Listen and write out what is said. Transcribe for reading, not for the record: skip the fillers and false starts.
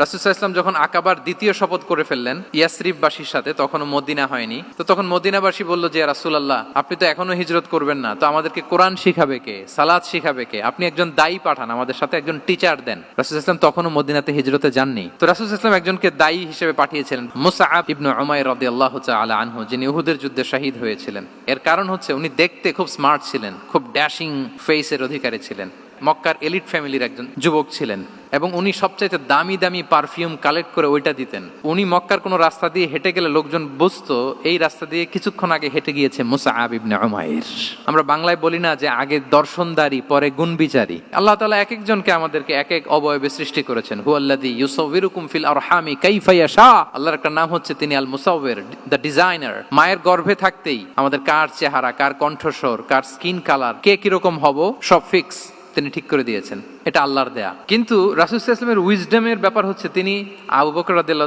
রাসূল সাল্লাল্লাহু আলাইহি ওয়াসাল্লাম যখন আকাবার দ্বিতীয় শপথ করে ফেললেন ইয়াসরিববাসীর সাথে, তখনও মদিনা হয়নি, তো তখন মদিনাবাসী বলল যে রাসূলুল্লাহ, আপনি তো এখনো হিজরত করবেন না, তো আমাদেরকে কোরআন শিখাবে কে, সালাত শিখাবে কে? আপনি একজন দায়ী পাঠান, আমাদের সাথে একজন টিচার দেন। রাসূল সাল্লাল্লাহু আলাইহি ওয়াসাল্লাম তখনও মদিনাতে হিজরতে যাননি। তো রাসূল সাল্লাল্লাহু আলাইহি ওয়াসাল্লাম একজনকে দায়ী হিসেবে পাঠিয়েছিলেন, মুসআব ইবনে উমাইর রাদিয়াল্লাহু তাআলা আনহু, যিনি উহুদের যুদ্ধে শহীদ হয়েছিলেন। এর কারণ হচ্ছে উনি দেখতে খুব স্মার্ট ছিলেন, খুব ড্যাশিং ফেসের অধিকারী ছিলেন, মক্কার এলিট ফ্যামিলির একজন যুবক ছিলেন, এবং উনি সবচাইতে দামি দামি পারফিউম কালেক্ট করে ওইটা দিতেন। উনি মক্কার কোনো রাস্তা দিয়ে হেঁটে গেলে লোকজন বুঝতো এই রাস্তা দিয়ে কিছুক্ষণ আগে হেঁটে গিয়েছে মুসআব ইবনে উমাইর। আমরা বাংলায় বলি না যে আগে দর্শনদারি পরে গুণবিচারী? আল্লাহ তাআলা এক একজনকে আমাদেরকে এক এক অবয়বে সৃষ্টি করেছেন। হুয়াল্লাযী ইউসাউবিরুকুম ফিল আরহামি কাইফা ইয়াশা। আল্লাহর একটা নাম হচ্ছে তিনি আল মুসাউবির, দ্য ডিজাইনার। মায়ের গর্ভে থাকতেই আমাদের কার চেহারা, কার কণ্ঠস্বর, কার স্কিন কালার, কে কিরকম হব সব ফিক্স তিনি ঠিক করে দিয়েছেন। এটা আল্লাহর দেয়া। কিন্তু রাসূল সাল্লাল্লাহু আলাইহি ওয়াসাল্লামের উইজডমের ব্যাপার হচ্ছে তিনি আবু বকর রাদিয়াল্লাহু